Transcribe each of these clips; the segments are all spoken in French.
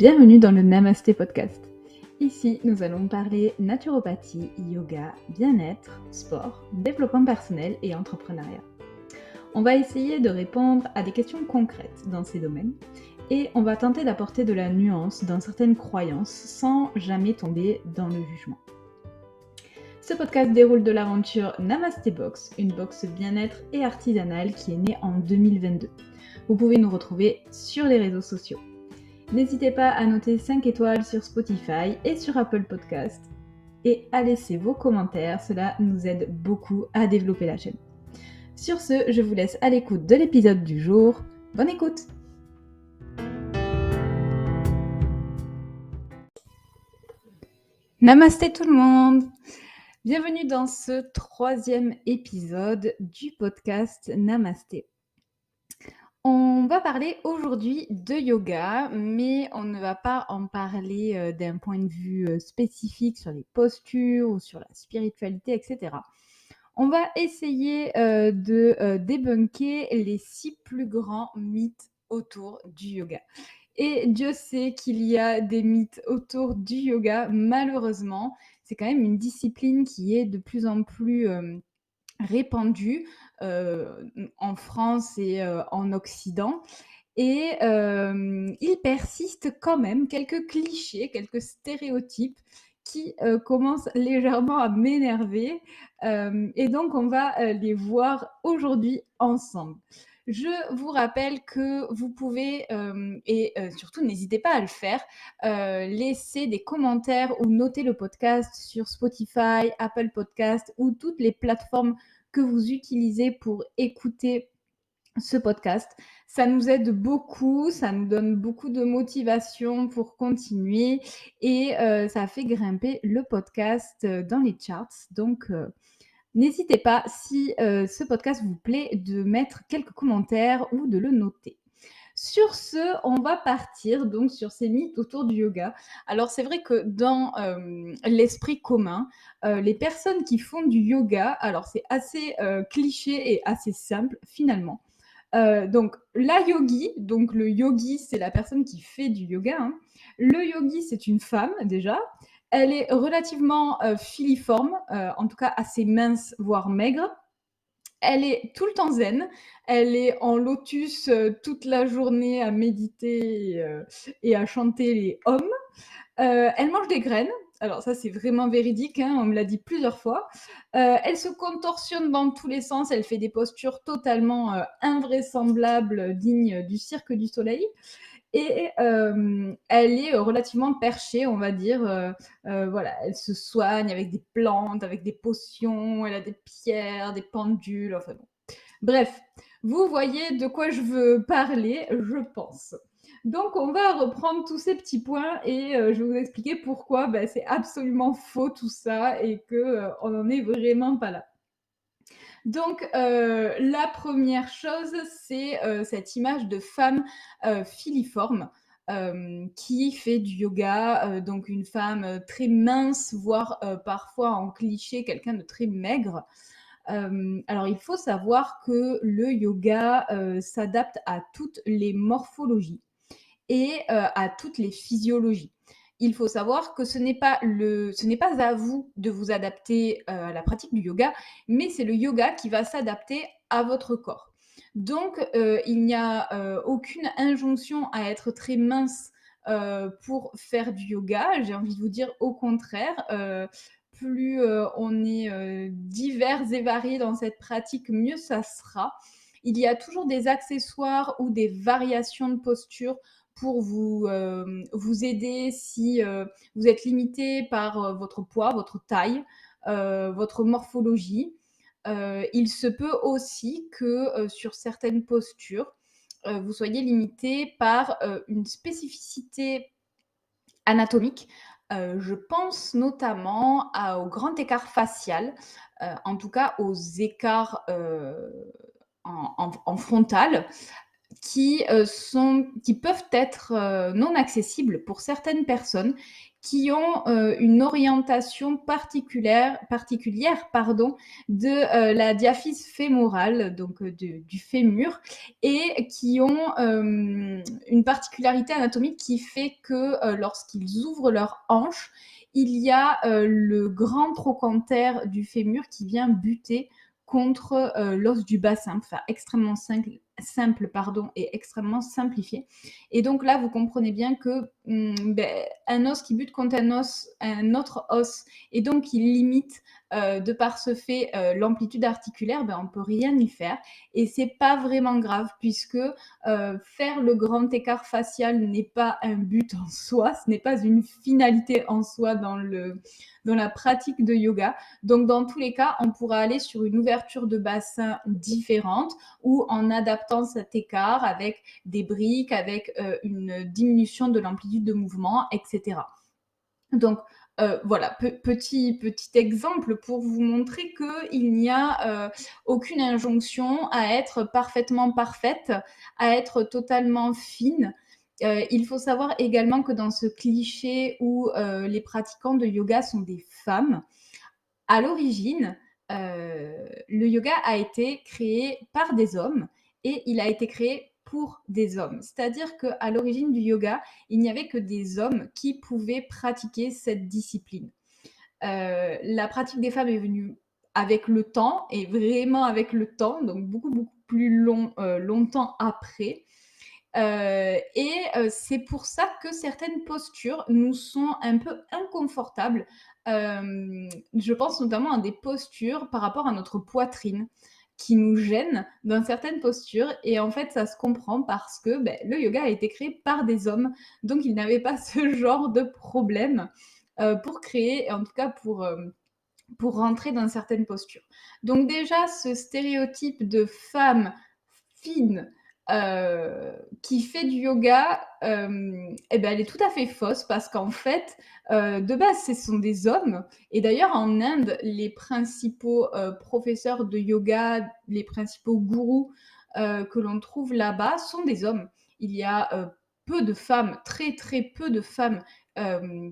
Bienvenue dans le Namasté Podcast. Ici, nous allons parler naturopathie, yoga, bien-être, sport, développement personnel et entrepreneuriat. On va essayer de répondre à des questions concrètes dans ces domaines et on va tenter d'apporter de la nuance dans certaines croyances sans jamais tomber dans le jugement. Ce podcast déroule de l'aventure Namasté Box, une box bien-être et artisanale qui est née en 2022. Vous pouvez nous retrouver sur les réseaux sociaux. N'hésitez pas à noter 5 étoiles sur Spotify et sur Apple Podcast et à laisser vos commentaires, cela nous aide beaucoup à développer la chaîne. Sur ce, je vous laisse à l'écoute de l'épisode du jour. Bonne écoute! Namasté tout le monde! Bienvenue dans ce 3e épisode du podcast Namasté. On va parler aujourd'hui de yoga, mais on ne va pas en parler d'un point de vue spécifique sur les postures ou sur la spiritualité, etc. On va essayer de débunker les 6 plus grands mythes autour du yoga. Et Dieu sait qu'il y a des mythes autour du yoga, malheureusement. C'est quand même une discipline qui est de plus en plus répandue en France et en Occident. Et il persiste quand même quelques clichés, quelques stéréotypes qui commencent légèrement à m'énerver. Et donc, on va les voir aujourd'hui ensemble. Je vous rappelle que vous pouvez, surtout n'hésitez pas à le faire, laisser des commentaires ou noter le podcast sur Spotify, Apple Podcast ou toutes les plateformes que vous utilisez pour écouter ce podcast. Ça nous aide beaucoup, ça nous donne beaucoup de motivation pour continuer et ça fait grimper le podcast dans les charts. Donc, n'hésitez pas, si ce podcast vous plaît, de mettre quelques commentaires ou de le noter. Sur ce, on va partir donc sur ces mythes autour du yoga. Alors c'est vrai que dans l'esprit commun, les personnes qui font du yoga, alors c'est assez cliché et assez simple finalement. Donc la yogi, donc le yogi c'est la personne qui fait du yoga, hein. Le yogi c'est une femme déjà. Elle est relativement filiforme, en tout cas assez mince, voire maigre. Elle est tout le temps zen, elle est en lotus toute la journée à méditer et à chanter les Om. Elle mange des graines, alors ça c'est vraiment véridique, hein, on me l'a dit plusieurs fois. Elle se contorsionne dans tous les sens, elle fait des postures totalement invraisemblables, dignes du Cirque du Soleil. Et elle est relativement perchée, on va dire. Voilà, elle se soigne avec des plantes, avec des potions, elle a des pierres, des pendules, enfin bon. Bref, vous voyez de quoi je veux parler, je pense. Donc on va reprendre tous ces petits points et je vais vous expliquer pourquoi c'est absolument faux tout ça et qu'on n'en est vraiment pas là. Donc la première chose, c'est cette image de femme filiforme qui fait du yoga, donc une femme très mince, voire parfois en cliché, quelqu'un de très maigre. Alors il faut savoir que le yoga s'adapte à toutes les morphologies et à toutes les physiologies. Il faut savoir que ce n'est pas à vous de vous adapter à la pratique du yoga, mais c'est le yoga qui va s'adapter à votre corps. Donc, il n'y a aucune injonction à être très mince pour faire du yoga. J'ai envie de vous dire au contraire, plus on est divers et variés dans cette pratique, mieux ça sera. Il y a toujours des accessoires ou des variations de posture pour vous aider si vous êtes limité par votre poids, votre taille, votre morphologie. Il se peut aussi que sur certaines postures, vous soyez limité par une spécificité anatomique. Je pense notamment au grand écart facial, en tout cas aux écarts en frontal, qui peuvent être non accessibles pour certaines personnes qui ont une orientation particulière pardon, de la diaphyse fémorale, donc du fémur, et qui ont une particularité anatomique qui fait que lorsqu'ils ouvrent leurs hanches, il y a le grand trochanter du fémur qui vient buter contre l'os du bassin, pour faire extrêmement simple pardon, et extrêmement simplifié. Et donc là, vous comprenez bien que un os qui bute contre un autre os, et donc il limite de par ce fait l'amplitude articulaire, on ne peut rien y faire. Et c'est pas vraiment grave, puisque faire le grand écart facial n'est pas un but en soi, ce n'est pas une finalité en soi dans la pratique de yoga. Donc dans tous les cas, on pourra aller sur une ouverture de bassin différente, ou en adaptant cet écart avec des briques, avec une diminution de l'amplitude de mouvement, etc. Donc voilà, petit exemple pour vous montrer qu'il n'y a aucune injonction à être parfaitement parfaite, à être totalement fine. Il faut savoir également que dans ce cliché où les pratiquants de yoga sont des femmes, à l'origine, le yoga a été créé par des hommes et il a été créé pour des hommes. C'est-à-dire qu'à l'origine du yoga, il n'y avait que des hommes qui pouvaient pratiquer cette discipline. La pratique des femmes est venue avec le temps, et vraiment avec le temps, donc beaucoup plus longtemps après. C'est pour ça que certaines postures nous sont un peu inconfortables. Je pense notamment à des postures par rapport à notre poitrine qui nous gênent dans certaines postures, et en fait ça se comprend parce que le yoga a été créé par des hommes, donc ils n'avaient pas ce genre de problème pour créer, en tout cas pour rentrer dans certaines postures. Donc déjà, ce stéréotype de femme fine qui fait du yoga, elle est tout à fait fausse, parce qu'en fait, de base, ce sont des hommes. Et d'ailleurs, en Inde, les principaux professeurs de yoga, les principaux gourous que l'on trouve là-bas sont des hommes. Il y a peu de femmes, très très peu de femmes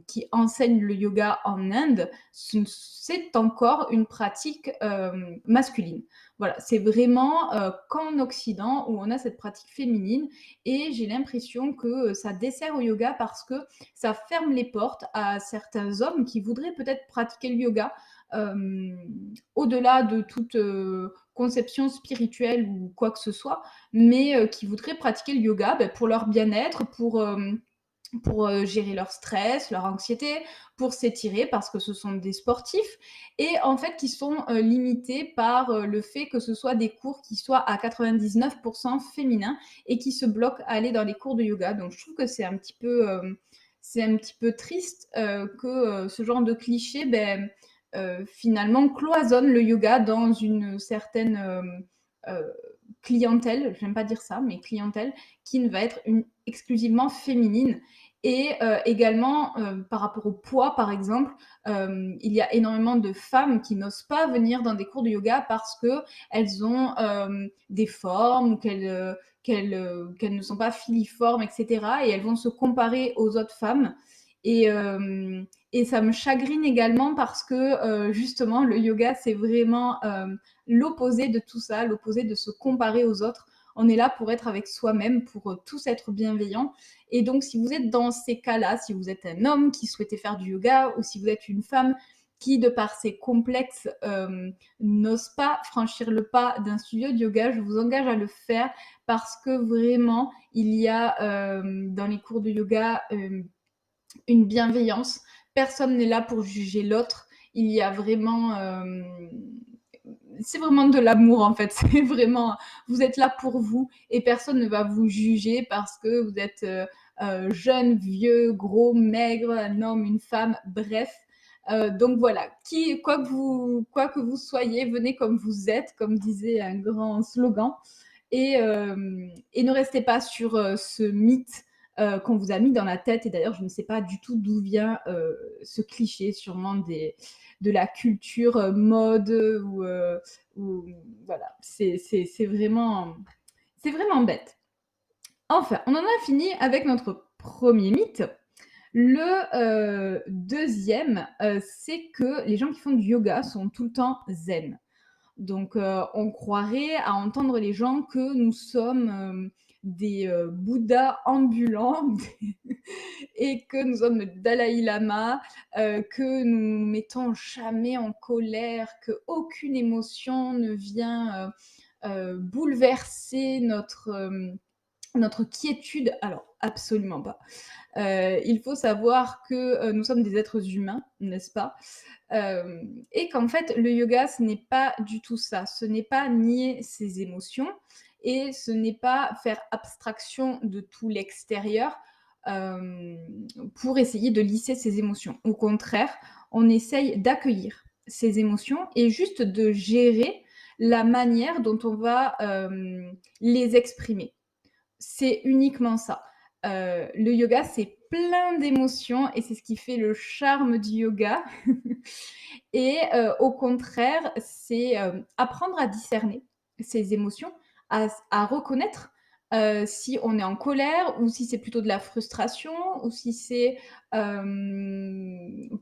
qui enseignent le yoga en Inde. C'est encore une pratique masculine. Voilà, c'est vraiment qu'en Occident où on a cette pratique féminine, et j'ai l'impression que ça dessert au yoga parce que ça ferme les portes à certains hommes qui voudraient peut-être pratiquer le yoga au-delà de toute conception spirituelle ou quoi que ce soit, mais qui voudraient pratiquer le yoga pour leur bien-être, pour gérer leur stress, leur anxiété, pour s'étirer parce que ce sont des sportifs, et en fait qui sont limités par le fait que ce soit des cours qui soient à 99% féminins et qui se bloquent à aller dans les cours de yoga. Donc je trouve que c'est un petit peu triste que ce genre de cliché finalement cloisonne le yoga dans une certaine clientèle, j'aime pas dire ça, mais clientèle qui ne va être exclusivement féminine. Et également, par rapport au poids, par exemple, il y a énormément de femmes qui n'osent pas venir dans des cours de yoga parce qu'elles ont des formes, ou qu'elles ne sont pas filiformes, etc. Et elles vont se comparer aux autres femmes. Et ça me chagrine également parce que justement, le yoga, c'est vraiment l'opposé de tout ça, l'opposé de se comparer aux autres. On est là pour être avec soi-même, pour tous être bienveillants. Et donc, si vous êtes dans ces cas-là, si vous êtes un homme qui souhaitait faire du yoga, ou si vous êtes une femme qui, de par ses complexes, n'ose pas franchir le pas d'un studio de yoga, je vous engage à le faire, parce que vraiment, il y a dans les cours de yoga une bienveillance. Personne n'est là pour juger l'autre. Il y a vraiment c'est vraiment de l'amour en fait. C'est vraiment, vous êtes là pour vous et personne ne va vous juger parce que vous êtes jeune, vieux, gros, maigre, un homme, une femme, bref. Donc voilà, quoi que vous soyez, venez comme vous êtes, comme disait un grand slogan, et ne restez pas sur ce mythe qu'on vous a mis dans la tête. Et d'ailleurs, je ne sais pas du tout d'où vient ce cliché, sûrement de la culture mode, ou voilà, c'est vraiment bête. Enfin, on en a fini avec notre premier mythe. Le 2e, c'est que les gens qui font du yoga sont tout le temps zen. Donc, on croirait à entendre les gens que nous sommes, des, bouddhas ambulants et que nous sommes le Dalaï Lama, que nous ne nous mettons jamais en colère, qu'aucune émotion ne vient, bouleverser notre quiétude. Alors absolument pas. Il faut savoir que, nous sommes des êtres humains, n'est-ce pas? Et qu'en fait, le yoga, ce n'est pas du tout ça. Ce n'est pas nier ses émotions et ce n'est pas faire abstraction de tout l'extérieur, pour essayer de lisser ses émotions. Au contraire, on essaye d'accueillir ses émotions et juste de gérer la manière dont on va, les exprimer. C'est uniquement ça. Le yoga, c'est plein d'émotions et c'est ce qui fait le charme du yoga. Et au contraire, c'est, apprendre à discerner ses émotions, à reconnaître, si on est en colère ou si c'est plutôt de la frustration ou si c'est,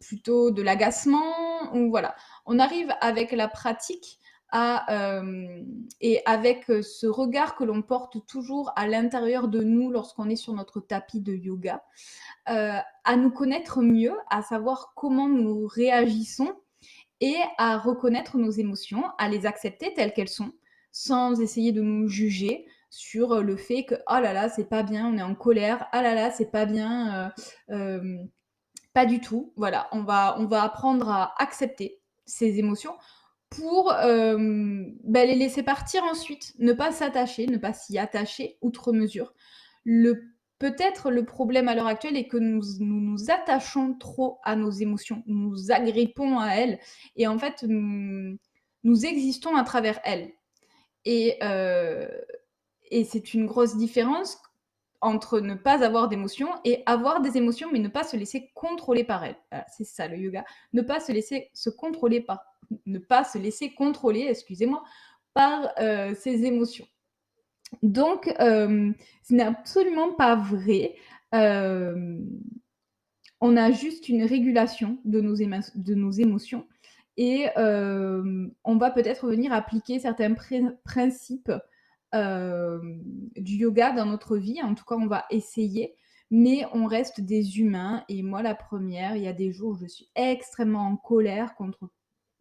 plutôt de l'agacement ou voilà. On arrive avec la pratique et avec, ce regard que l'on porte toujours à l'intérieur de nous lorsqu'on est sur notre tapis de yoga, à nous connaître mieux, à savoir comment nous réagissons et à reconnaître nos émotions, à les accepter telles qu'elles sont, sans essayer de nous juger sur, le fait que: «Oh là là, c'est pas bien, on est en colère. Ah là là, c'est pas bien», pas du tout. Voilà, on va apprendre à accepter ces émotions pour, les laisser partir ensuite, ne pas s'attacher, ne pas s'y attacher outre mesure. Peut-être le problème à l'heure actuelle est que nous attachons trop à nos émotions, nous nous agrippons à elles et en fait, nous existons à travers elles et heu et c'est une grosse différence entre ne pas avoir d'émotions et avoir des émotions, mais ne pas se laisser contrôler par elles. Voilà, c'est ça le yoga. Ne pas se laisser contrôler, excusez-moi, par, ses émotions. Donc, ce n'est absolument pas vrai. Hem, on a juste une régulation de nos émotions et on va peut-être venir appliquer certains principes, du yoga dans notre vie. En tout cas, on va essayer, mais on reste des humains et moi la première, il y a des jours où je suis extrêmement en colère contre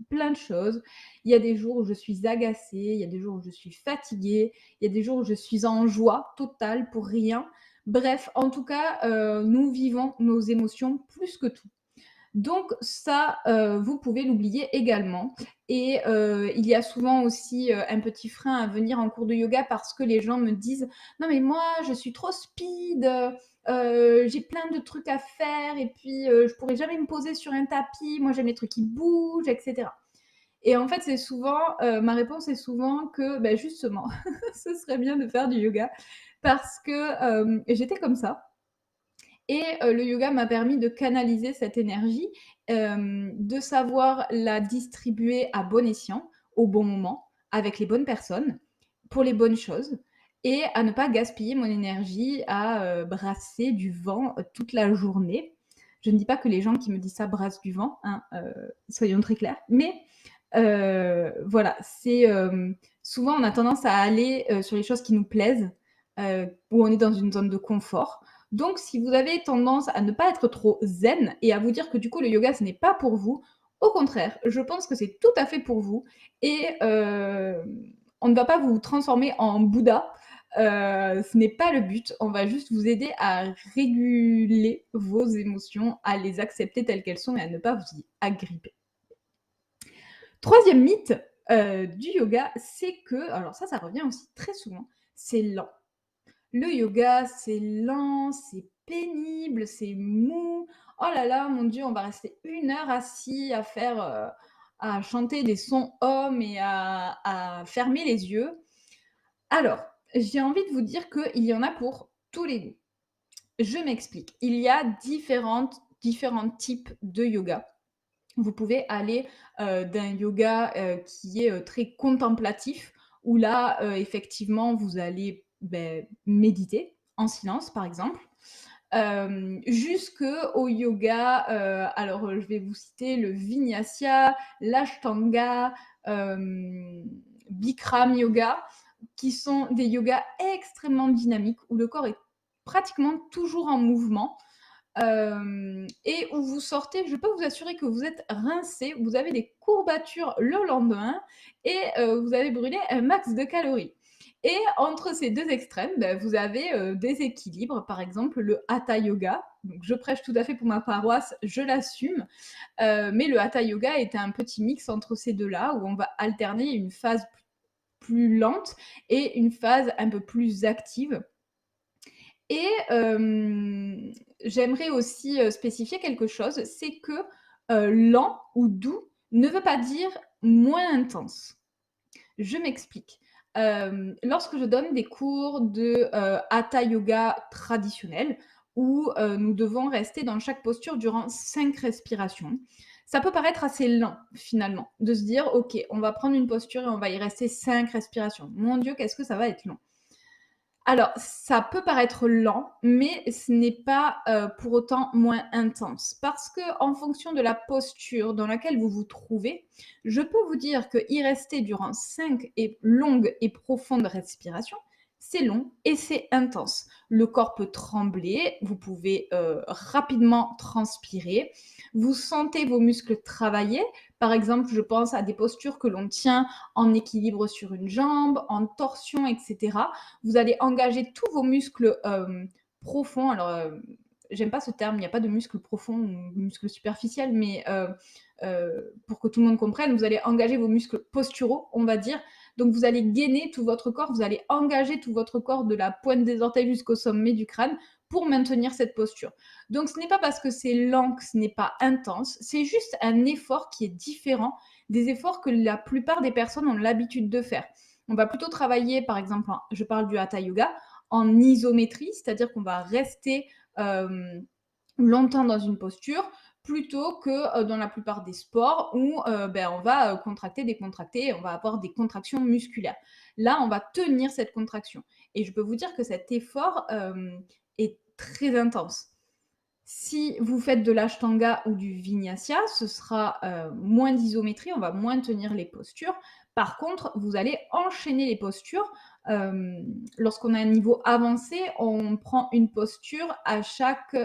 plein de choses. Il y a des jours où je suis agacée, il y a des jours où je suis fatiguée, il y a des jours où je suis en joie totale pour rien. Bref, en tout cas, nous vivons nos émotions plus que tout. Donc ça, vous pouvez l'oublier également et il y a souvent aussi, un petit frein à venir en cours de yoga parce que les gens me disent: «Non mais moi je suis trop speed, j'ai plein de trucs à faire et puis, je pourrais jamais me poser sur un tapis, moi j'aime les trucs qui bougent» et cetera. Et en fait, c'est souvent, ma réponse est souvent que, justement, ce serait bien de faire du yoga parce que, j'étais comme ça et le yoga m'a permis de canaliser cette énergie, de savoir la distribuer à bon escient, au bon moment, avec les bonnes personnes, pour les bonnes choses et à ne pas gaspiller mon énergie à, brasser du vent, toute la journée. Je ne dis pas que les gens qui me disent ça brassent du vent, hein, soyons très clairs, mais voilà, c'est, souvent on a tendance à aller, sur les choses qui nous plaisent, où on est dans une zone de confort. Donc si vous avez tendance à ne pas être trop zen et à vous dire que du coup le yoga ce n'est pas pour vous, au contraire, je pense que c'est tout à fait pour vous et on ne va pas vous transformer en Bouddha, ce n'est pas le but. On va juste vous aider à réguler vos émotions, à les accepter telles qu'elles sont et à ne pas vous y agripper. 3e mythe, du yoga, c'est que alors ça revient aussi très souvent, c'est lent. Le yoga, c'est lent, c'est pénible, c'est mou. Oh là là, mon Dieu, on va rester 1 heure assis à faire, à chanter des sons Om et à fermer les yeux. Alors, j'ai envie de vous dire qu'il y en a pour tous les goûts. Je m'explique. Il y a différents types de yoga. Vous pouvez aller, d'un yoga, qui est, très contemplatif, où là, effectivement, vous allez, méditer en silence, par exemple. jusqu'au yoga, alors, je vais vous citer le Vinyasa, l'Ashtanga, Bikram yoga, qui sont des yogas extrêmement dynamiques où le corps est pratiquement toujours en mouvement. Et où vous sortez, je peux vous assurer que vous êtes rincé, vous avez des courbatures le lendemain et vous avez brûlé un max de calories. Et entre ces 2 extrêmes, vous avez, des équilibres, par exemple le hatha yoga. Donc je prêche tout à fait pour ma paroisse, je l'assume, mais le hatha yoga est un petit mix entre ces 2-là où on va alterner une phase plus lente et une phase un peu plus active. Et j'aimerais aussi, spécifier quelque chose, c'est que, lent ou doux ne veut pas dire moins intense. Je m'explique. Lorsque je donne des cours de, hatha yoga traditionnel où, nous devons rester dans chaque posture durant 5 respirations, ça peut paraître assez lent finalement, de se dire: «OK, on va prendre une posture et on va y rester 5 respirations. Mon Dieu, qu'est-ce que ça va être long!» Alors, ça peut paraître lent, mais ce n'est pas, pour autant moins intense. Parce qu'en fonction de la posture dans laquelle vous vous trouvez, je peux vous dire qu'y rester durant 5 longues et profondes respirations, c'est long et c'est intense. Le corps peut trembler, vous pouvez, rapidement transpirer, vous sentez vos muscles travailler. Par exemple, je pense à des postures que l'on tient en équilibre sur une jambe, en torsion et cetera. Vous allez engager tous vos muscles profonds. Alors, j'aime pas ce terme, il n'y a pas de muscles profonds ou muscles superficiels, mais pour que tout le monde comprenne, vous allez engager vos muscles posturaux, on va dire. Donc, vous allez gainer tout votre corps, vous allez engager tout votre corps de la pointe des orteils jusqu'au sommet du crâne pour maintenir cette posture. Donc, ce n'est pas parce que c'est lent que ce n'est pas intense, c'est juste un effort qui est différent des efforts que la plupart des personnes ont l'habitude de faire. On va plutôt travailler, par exemple, je parle du hatha yoga, en isométrie, c'est-à-dire qu'on va rester longtemps dans une posture, plutôt que dans la plupart des sports où on va contracter, décontracter, on va avoir des contractions musculaires. Là, on va tenir cette contraction. Et je peux vous dire que cet effort est très intense. Si vous faites de l'ashtanga ou du vinyasa, ce sera moins d'isométrie, on va moins tenir les postures. Par contre, vous allez enchaîner les postures. Lorsqu'on a un niveau avancé, on prend une posture à chaque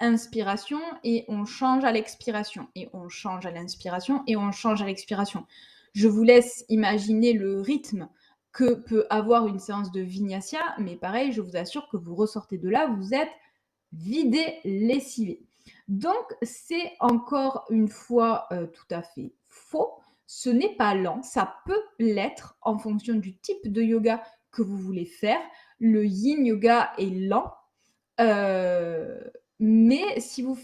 inspiration et on change à l'expiration. Et on change à l'inspiration et on change à l'expiration. Je vous laisse imaginer le rythme que peut avoir une séance de vinyasa, mais pareil, je vous assure que vous ressortez de là, vous êtes vidé, lessivé. Donc, c'est encore une fois tout à fait faux. Ce n'est pas lent, ça peut l'être en fonction du type de yoga que vous voulez faire. Le yin yoga est lent, mais si vous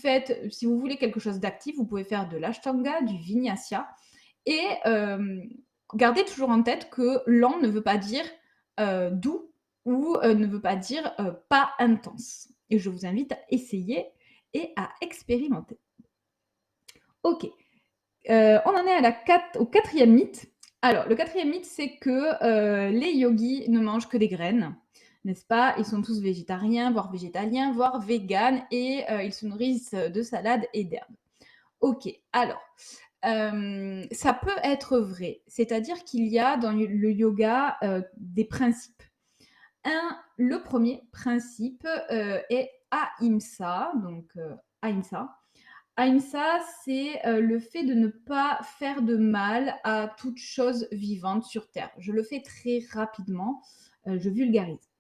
voulez quelque chose d'actif, vous pouvez faire de l'ashtanga, du vinyasa et gardez toujours en tête que lent ne veut pas dire doux ou ne veut pas dire pas intense. Et je vous invite à essayer et à expérimenter. Ok, on en est à au quatrième mythe. Alors, le quatrième mythe, c'est que les yogis ne mangent que des graines, n'est-ce pas? Ils sont tous végétariens, voire végétaliens, voire véganes, et ils se nourrissent de salades et d'herbes. Ok, alors, ça peut être vrai, c'est-à-dire qu'il y a dans le yoga des principes. Le premier principe est ahimsa, donc ahimsa. Ahimsa, c'est le fait de ne pas faire de mal à toute chose vivante sur Terre. Je le fais très rapidement, je vulgarise.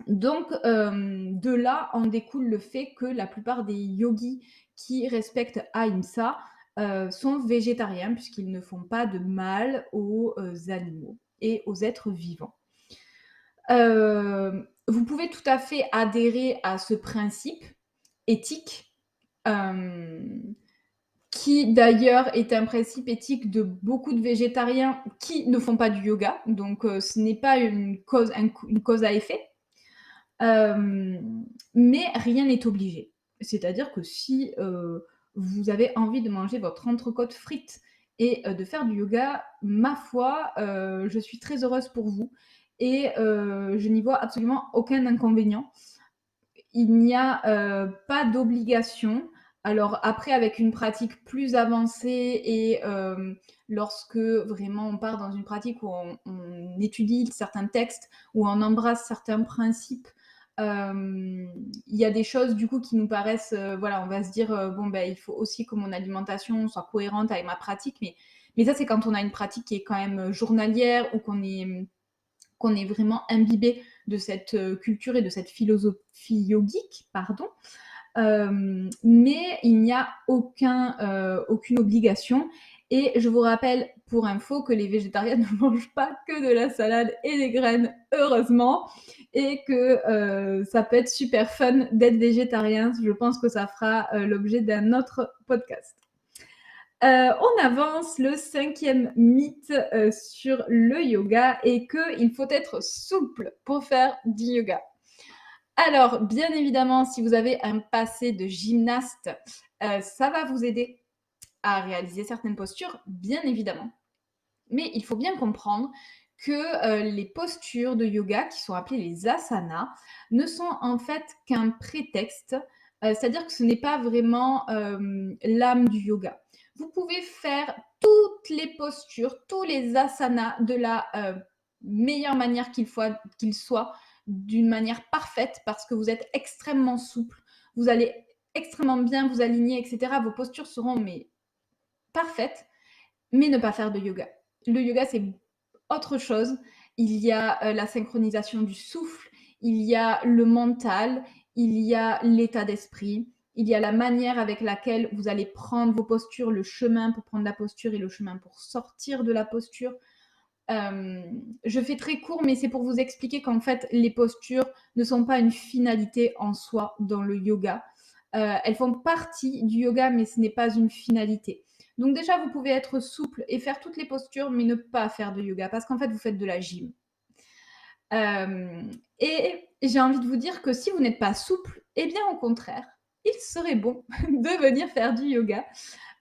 Donc, de là en découle le fait que la plupart des yogis qui respectent ahimsa sont végétariens puisqu'ils ne font pas de mal aux animaux et aux êtres vivants. Vous pouvez tout à fait adhérer à ce principe éthique, qui d'ailleurs est un principe éthique de beaucoup de végétariens qui ne font pas du yoga, donc ce n'est pas une cause à effet. Mais rien n'est obligé. C'est-à-dire que si, vous avez envie de manger votre entrecôte frite et de faire du yoga, ma foi, je suis très heureuse pour vous et je n'y vois absolument aucun inconvénient. il n'y a pas d'obligation. Alors après, avec une pratique plus avancée et lorsque vraiment on part dans une pratique où on étudie certains textes, où on embrasse certains principes, il y a des choses du coup qui nous paraissent, voilà, on va se dire bon ben il faut aussi que mon alimentation soit cohérente avec ma pratique, mais ça c'est quand on a une pratique qui est quand même journalière ou qu'on est vraiment imbibé de cette culture et de cette philosophie yogique, pardon. Mais il n'y a aucune obligation. Et je vous rappelle, pour info, que les végétariens ne mangent pas que de la salade et des graines, heureusement, et que ça peut être super fun d'être végétarien. Je pense que ça fera l'objet d'un autre podcast. On avance, le 5e mythe sur le yoga est qu'il faut être souple pour faire du yoga. Alors, bien évidemment, si vous avez un passé de gymnaste, ça va vous aider à réaliser certaines postures, bien évidemment. Mais il faut bien comprendre que les postures de yoga, qui sont appelées les asanas, ne sont en fait qu'un prétexte, c'est-à-dire que ce n'est pas vraiment l'âme du yoga. Vous pouvez faire toutes les postures, tous les asanas de la meilleure manière qu'il soit, d'une manière parfaite, parce que vous êtes extrêmement souple, vous allez extrêmement bien vous aligner, etc. Vos postures seront parfaites, mais ne pas faire de yoga. Le yoga, c'est autre chose. Il y a la synchronisation du souffle, il y a le mental, il y a l'état d'esprit, il y a la manière avec laquelle vous allez prendre vos postures, le chemin pour prendre la posture et le chemin pour sortir de la posture. Je fais très court, mais c'est pour vous expliquer qu'en fait, les postures ne sont pas une finalité en soi dans le yoga. Elles font partie du yoga, mais ce n'est pas une finalité. Donc déjà, vous pouvez être souple et faire toutes les postures, mais ne pas faire de yoga, parce qu'en fait, vous faites de la gym. Et j'ai envie de vous dire que si vous n'êtes pas souple, eh bien au contraire, il serait bon de venir faire du yoga.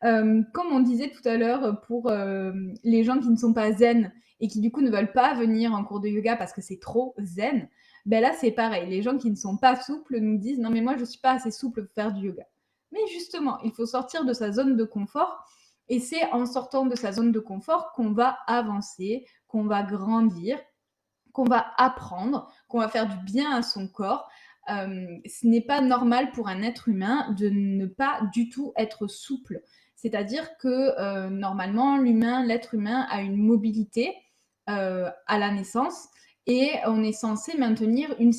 Comme on disait tout à l'heure pour les gens qui ne sont pas zen et qui du coup ne veulent pas venir en cours de yoga parce que c'est trop zen, ben là c'est pareil. Les gens qui ne sont pas souples nous disent non mais moi je suis pas assez souple pour faire du yoga. Mais justement, il faut sortir de sa zone de confort et c'est en sortant de sa zone de confort qu'on va avancer, qu'on va grandir, qu'on va apprendre, qu'on va faire du bien à son corps. Ce n'est pas normal pour un être humain de ne pas du tout être souple. C'est-à-dire que normalement, l'être humain a une mobilité à la naissance et on est censé maintenir un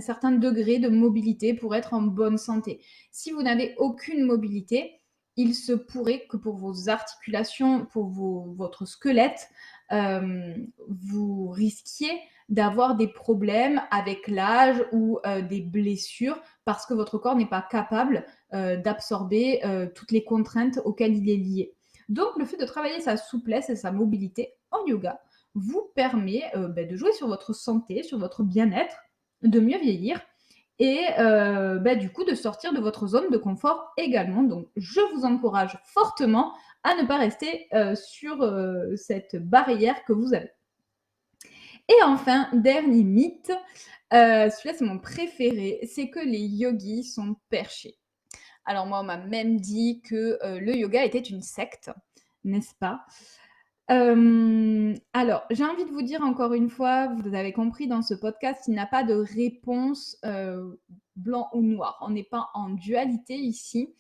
certain degré de mobilité pour être en bonne santé. Si vous n'avez aucune mobilité, il se pourrait que pour vos articulations, pour votre squelette, vous risquiez d'avoir des problèmes avec l'âge ou des blessures parce que votre corps n'est pas capable d'absorber toutes les contraintes auxquelles il est lié. Donc, le fait de travailler sa souplesse et sa mobilité en yoga vous permet de jouer sur votre santé, sur votre bien-être, de mieux vieillir et du coup de sortir de votre zone de confort également. Donc, je vous encourage fortement à ne pas rester sur cette barrière que vous avez. Et enfin, dernier mythe, celui-là c'est mon préféré, c'est que les yogis sont perchés. Alors moi, on m'a même dit que le yoga était une secte, n'est-ce pas? Alors, j'ai envie de vous dire encore une fois, vous avez compris dans ce podcast, il n'y a pas de réponse blanc ou noir. On n'est pas en dualité ici.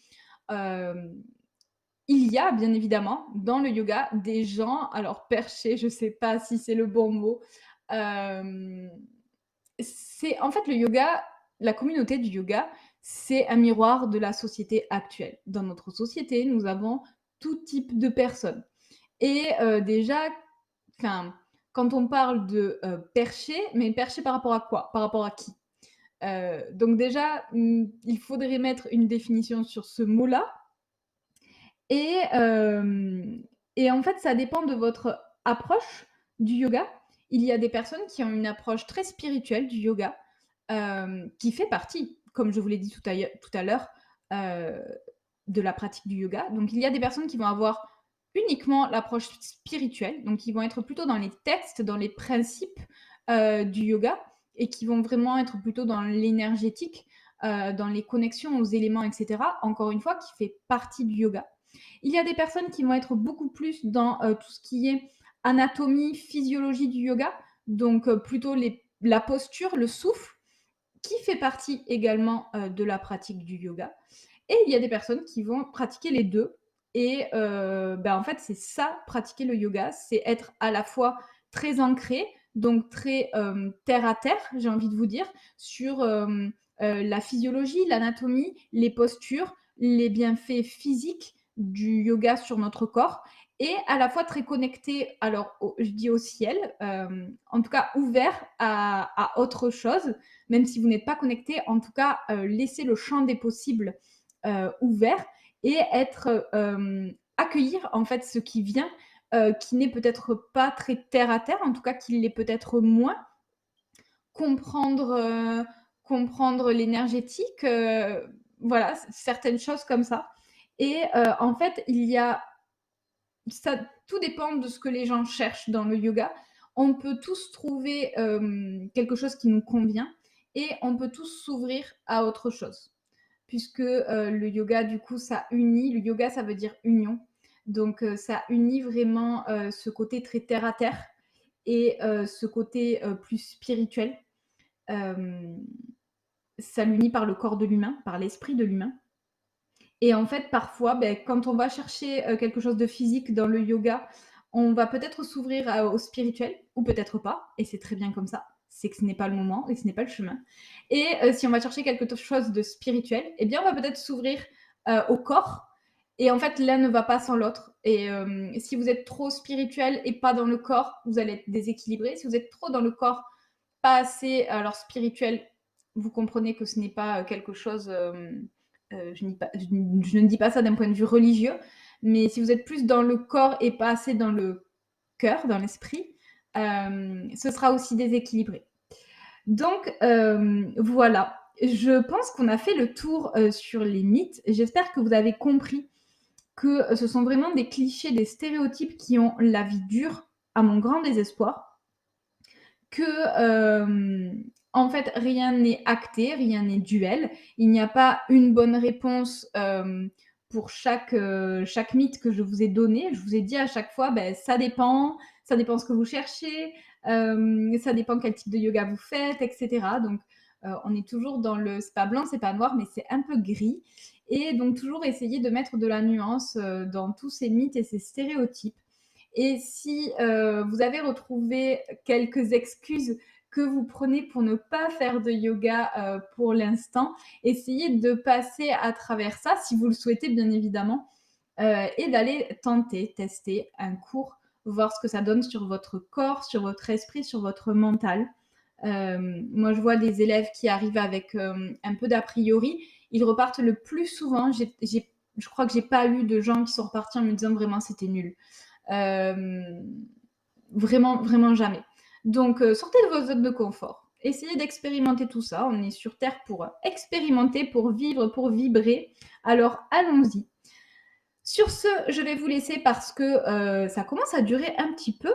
Il y a bien évidemment dans le yoga des gens, alors perchés, je ne sais pas si c'est le bon mot. C'est en fait le yoga, la communauté du yoga, c'est un miroir de la société actuelle. Dans notre société, nous avons tout type de personnes. Et déjà, quand on parle de perché, mais perché par rapport à quoi? Par rapport à qui? Donc déjà, il faudrait mettre une définition sur ce mot-là. Et, et en fait, ça dépend de votre approche du yoga. Il y a des personnes qui ont une approche très spirituelle du yoga, qui fait partie, comme je vous l'ai dit tout à l'heure, heu, de la pratique du yoga. Donc il y a des personnes qui vont avoir uniquement l'approche spirituelle, donc qui vont être plutôt dans les textes, dans les principes, du yoga et qui vont vraiment être plutôt dans l'énergétique. dans les connexions aux éléments, etc., encore une fois, qui fait partie du yoga. Il y a des personnes qui vont être beaucoup plus dans tout ce qui est anatomie, physiologie du yoga, donc plutôt la posture, le souffle, qui fait partie également de la pratique du yoga. Et il y a des personnes qui vont pratiquer les deux. Et en fait, c'est ça, pratiquer le yoga, c'est être à la fois très ancré, donc très terre à terre, j'ai envie de vous dire, sur la physiologie, l'anatomie, les postures, les bienfaits physiques du yoga sur notre corps, et à la fois très connecté, alors je dis au ciel, en tout cas ouvert à autre chose, même si vous n'êtes pas connecté, en tout cas laisser le champ des possibles ouvert et accueillir en fait ce qui vient, qui n'est peut-être pas très terre à terre, en tout cas qui l'est peut-être moins, comprendre l'énergétique, voilà, certaines choses comme ça. Et en fait, ça, tout dépend de ce que les gens cherchent dans le yoga. On peut tous trouver quelque chose qui nous convient et on peut tous s'ouvrir à autre chose. Puisque le yoga, du coup, ça unit. Le yoga, ça veut dire union. Donc, ça unit vraiment ce côté très terre à terre et ce côté plus spirituel. Ça l'unit par le corps de l'humain, par l'esprit de l'humain. Et en fait, parfois, quand on va chercher quelque chose de physique dans le yoga, on va peut-être s'ouvrir au spirituel, ou peut-être pas, et c'est très bien comme ça. C'est que ce n'est pas le moment et ce n'est pas le chemin. Et si on va chercher quelque chose de spirituel, eh bien, on va peut-être s'ouvrir au corps. Et en fait, l'un ne va pas sans l'autre. Et si vous êtes trop spirituel et pas dans le corps, vous allez être déséquilibré. Si vous êtes trop dans le corps, pas assez alors spirituel, vous comprenez que ce n'est pas quelque chose... je ne dis pas ça d'un point de vue religieux, mais si vous êtes plus dans le corps et pas assez dans le cœur, dans l'esprit, ce sera aussi déséquilibré. Donc voilà, je pense qu'on a fait le tour sur les mythes. J'espère que vous avez compris que ce sont vraiment des clichés, des stéréotypes qui ont la vie dure, à mon grand désespoir, que en fait rien n'est acté, rien n'est duel. Il n'y a pas une bonne réponse pour chaque mythe que je vous ai donné. Je vous ai dit à chaque fois, ça dépend ce que vous cherchez, ça dépend quel type de yoga vous faites, etc. Donc on est toujours dans le, c'est pas blanc, c'est pas noir, mais c'est un peu gris. Et donc toujours essayer de mettre de la nuance dans tous ces mythes et ces stéréotypes. Et si vous avez retrouvé quelques excuses que vous prenez pour ne pas faire de yoga pour l'instant, essayez de passer à travers ça, si vous le souhaitez bien évidemment, et d'aller tester un cours, voir ce que ça donne sur votre corps, sur votre esprit, sur votre mental. Moi, je vois des élèves qui arrivent avec un peu d'a priori. Ils repartent le plus souvent. Je crois que j'ai pas eu de gens qui sont repartis en me disant vraiment c'était nul. Vraiment, vraiment jamais. Donc, sortez de vos zones de confort. Essayez d'expérimenter tout ça. On est sur Terre pour expérimenter, pour vivre, pour vibrer. Alors, allons-y. Sur ce, je vais vous laisser parce que ça commence à durer un petit peu.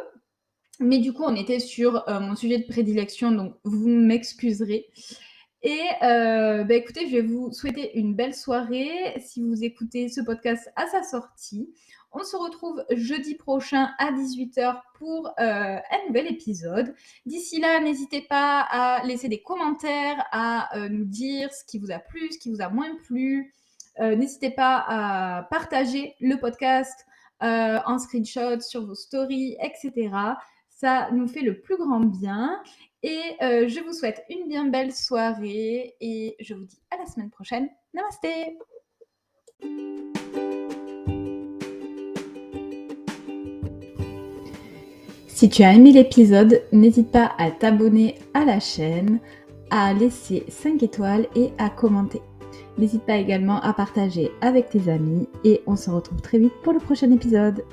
Mais du coup, on était sur mon sujet de prédilection, donc vous m'excuserez. Et écoutez, je vais vous souhaiter une belle soirée si vous écoutez ce podcast à sa sortie. On se retrouve jeudi prochain à 18h pour un nouvel épisode. D'ici là, n'hésitez pas à laisser des commentaires, à nous dire ce qui vous a plu, ce qui vous a moins plu. N'hésitez pas à partager le podcast en screenshot sur vos stories, etc. Ça nous fait le plus grand bien. Et je vous souhaite une bien belle soirée et je vous dis à la semaine prochaine. Namasté! Si tu as aimé l'épisode, n'hésite pas à t'abonner à la chaîne, à laisser 5 étoiles et à commenter. N'hésite pas également à partager avec tes amis et on se retrouve très vite pour le prochain épisode.